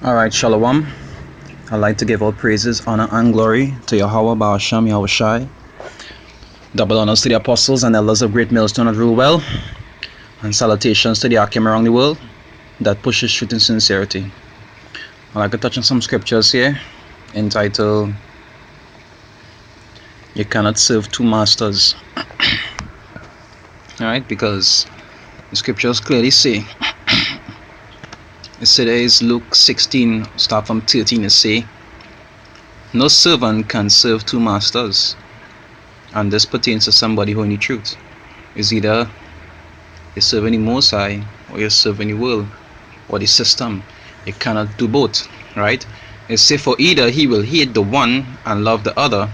Alright, Shalom. I'd like to give all praises, honor, and glory to Yahweh Ba'asham Yahushai. Double honors to the apostles and elders of Great Millstone that rule well. And salutations to the Akim around the world that pushes truth and sincerity. I'd like to touch on some scriptures here entitled, You Cannot Serve Two Masters. Alright, because the scriptures clearly say, today is Luke 16, start from 13, it say, no servant can serve two masters. And this pertains to somebody who in the truth. Is either you're serving the Most High or you're serving the world or the system. You cannot do both, right? It say for either he will hate the one and love the other,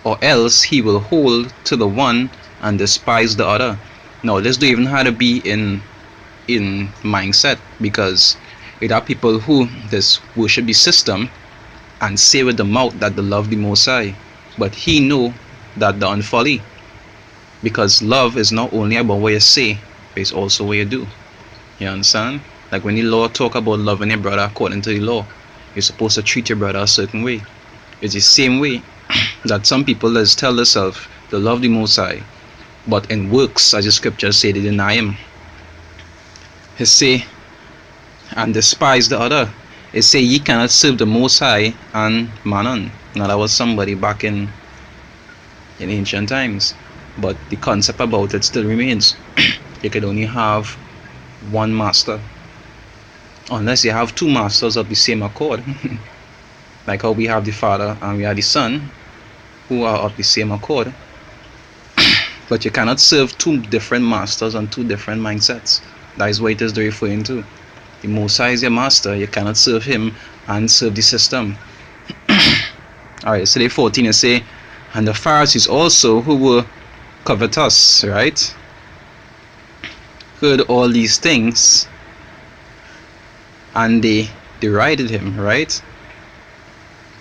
or else he will hold to the one and despise the other. Now this don't even have to be in mindset, because it are people who just worship the system and say with the mouth that they love the Most High, but he know that they're unfolly, because love is not only about what you say, but it's also what you do. You understand? Like when the law talk about loving your brother according to the law, you're supposed to treat your brother a certain way. It's the same way that some people just tell themselves they love the Most High, but in works, as the scriptures say, they deny him. He say, and despise the other. It say, ye cannot serve the Most High and Mammon. Now that was somebody back in ancient times, but the concept about it still remains. You could only have one master, unless you have two masters of the same accord. Like how we have the Father and we have the Son, who are of the same accord. But you cannot serve two different masters on two different mindsets. That is what it is referring to. The Most High is your master. You cannot serve him and serve the system. Alright, so day 14 it say, and the Pharisees also, who were covetous, right, heard all these things, and they derided him, right?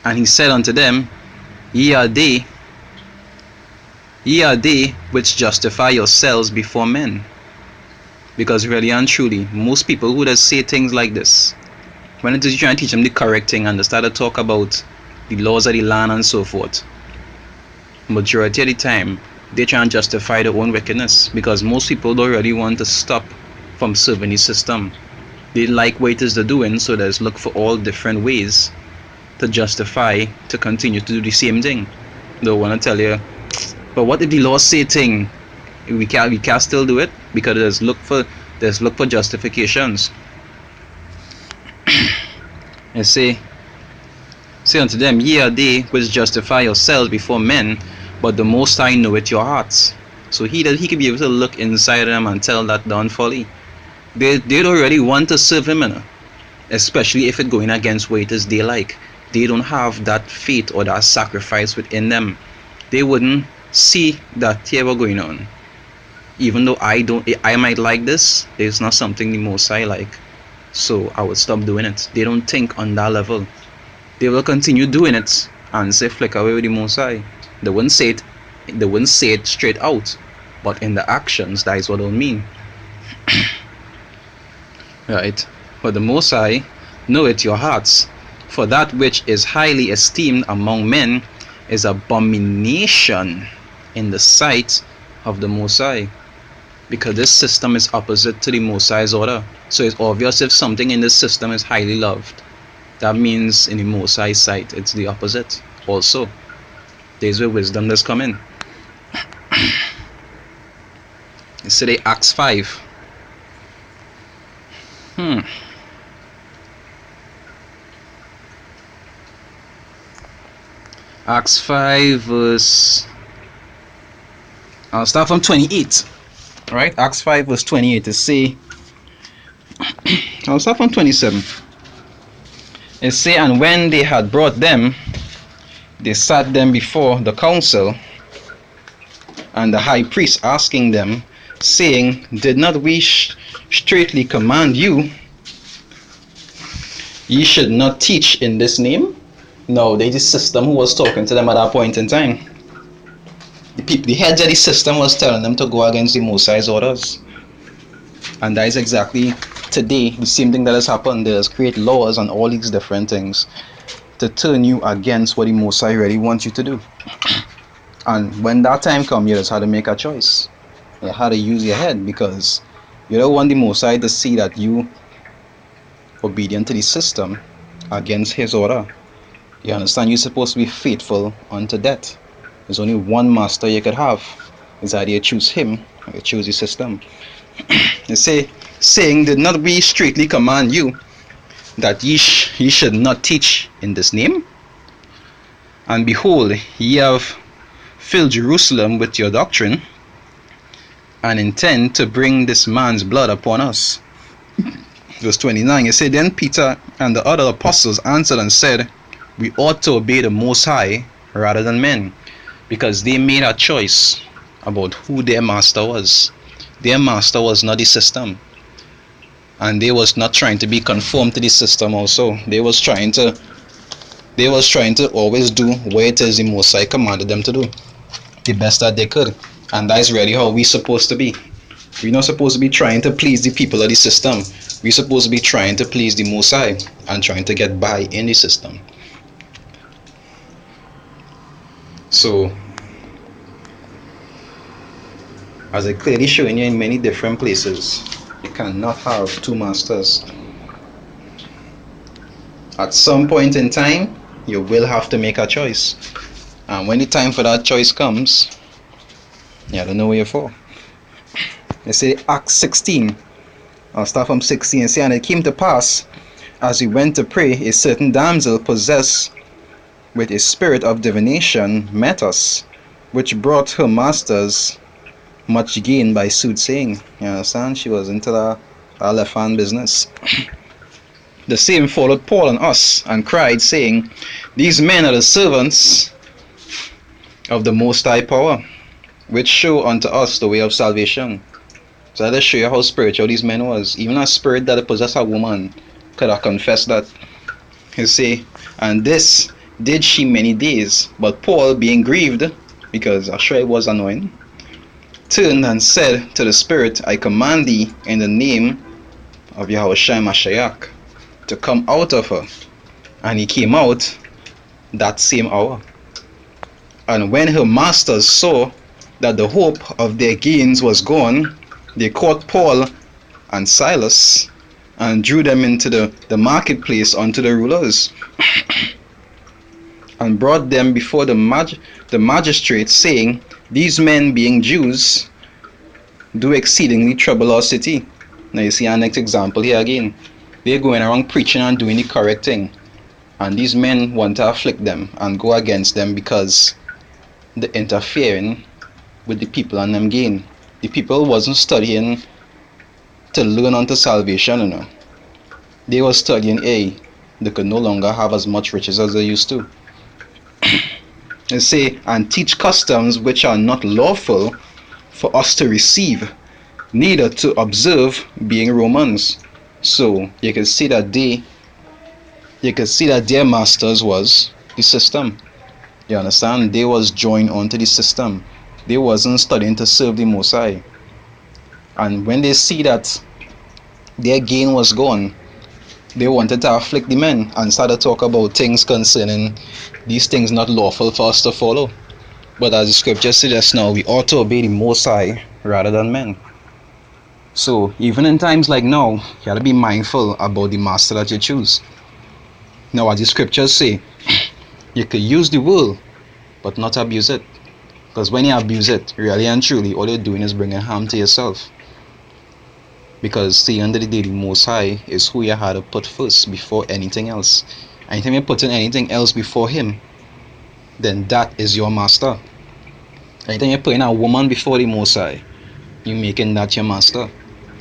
And he said unto them, ye are they which justify yourselves before men. Because really and truly, most people who just say things like this, when it is trying to teach them the correct thing and they start to talk about the laws of the land and so forth, majority of the time they try and justify their own wickedness, because most people don't really want to stop from serving the system. They like what it is they're doing, so they just look for all different ways to justify to continue to do the same thing. They want to tell you, but what if the law say thing? We can still do it, because there's look for justifications. And say unto them, ye are they which justify yourselves before men, but the Most High knoweth your hearts. So he could be able to look inside them and tell that they're unfolly. They don't really want to serve him, especially if it's going against what it is they like. They don't have that faith or that sacrifice within them. They wouldn't see that here what's going on. Even though I might like this, it's not something the Most High like, so I would stop doing it. They don't think on that level. They will continue doing it and say flick away with the Most High. They wouldn't say it straight out, but in the actions, that is what they'll mean. Right? But the Most High knoweth your hearts, for that which is highly esteemed among men is abomination in the sight of the Most High. Because this system is opposite to the Most High's order. So it's obvious if something in this system is highly loved, that means in the Most High's sight it's the opposite also. There's where wisdom does come in. It's today Acts 5. Acts 5 verse, I'll start from 28. Right, Acts 5 verse 28 to say, I'll start from 27. It say, and when they had brought them, they sat them before the council, and the high priest asking them, saying, did not we straitly command you, ye should not teach in this name? No, they the system who was talking to them at that point in time. The heads of the system was telling them to go against the Most High's orders. And that is exactly today, the same thing that has happened. There's create laws and all these different things to turn you against what the Most High really wants you to do. And when that time comes, you just have to make a choice. You have to use your head, because you don't want the Most High to see that you obedient to the system against his order. You understand? You're supposed to be faithful unto death. There's only one master you could have. It's either you choose him or you choose the system. They say, saying, did not we strictly command you that ye should not teach in this name? And behold, ye have filled Jerusalem with your doctrine, and intend to bring this man's blood upon us. Verse 29, it said, then Peter and the other apostles answered and said, we ought to obey the Most High rather than men, because they made a choice about who their master was. Their master was not the system, and they was not trying to be conformed to the system also. They was trying to always do what it is the Most High commanded them to do, the best that they could. And that is really how we supposed to be. We're not supposed to be trying to please the people of the system. We're supposed to be trying to please the Most High and trying to get by in the system. So, as I clearly showing you in many different places, you cannot have two masters. At some point in time, you will have to make a choice. And when the time for that choice comes, you don't know where you're for. They say Acts 16. I'll start from 16 and say, and it came to pass, as we went to pray, a certain damsel possessed with a spirit of divination met us, which brought her masters much gain by soothsaying. You understand? She was into the left hand business. The same followed Paul and us, and cried, saying, these men are the servants of the Most High Power, which show unto us the way of salvation. So I'll show you how spiritual these men was. Even a spirit that possessed a woman could have confessed that. You see, and this did she many days. But Paul, being grieved, because I'm sure it was annoying, turned and said to the spirit, I command thee in the name of Yahushua Mashiach to come out of her. And he came out that same hour. And when her masters saw that the hope of their gains was gone, they caught Paul and Silas and drew them into the marketplace unto the rulers and brought them before the magistrates, saying, these men, being Jews, do exceedingly trouble our city. Now you see our next example here again. They're going around preaching and doing the correct thing, and these men want to afflict them and go against them because they're interfering with the people and them gain. The people wasn't studying to learn unto salvation, you know. They were studying, they could no longer have as much riches as they used to. They say, and teach customs which are not lawful for us to receive, neither to observe, being Romans. So you can see that their masters was the system. You understand? They was joined onto the system. They wasn't studying to serve the Most High. And when they see that their gain was gone, they wanted to afflict the men and started to talk about things concerning these things not lawful for us to follow. But as the scripture suggests now, we ought to obey the Most High rather than men. So even in times like now, you have to be mindful about the master that you choose. Now as the scriptures say, you could use the word, but not abuse it. Because when you abuse it, really and truly, all you're doing is bringing harm to yourself. Because see, under the day, the Most High is who you had to put first before anything else. Anytime you're putting anything else before him, then that is your master. Anytime you're putting a woman before the Most High, you're making that your master.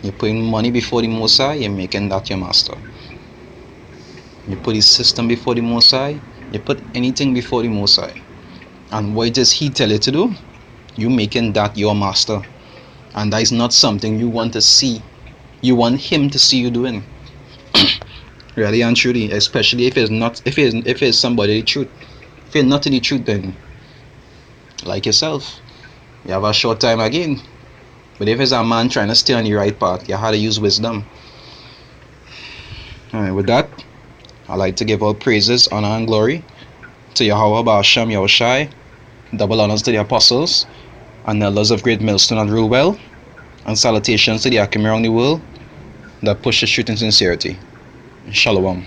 You're putting money before the Most High, you're making that your master. You put his system before the Most High, you put anything before the Most High. And what does he tell you to do? You making that your master. And that is not something you want to see. You want him to see you doing. Really and truly, especially if it's somebody the truth. If you're not in the truth, then like yourself, you have a short time again. But if it's a man trying to stay on the right path, you have to use wisdom. Alright, with that, I'd like to give all praises, honor, and glory to Yahweh Ba'ashem Yahushai, double honors to the apostles and elders of Great Millstone and Rule Well, and salutations to the Akim around the world that push the truth in sincerity. Shalom.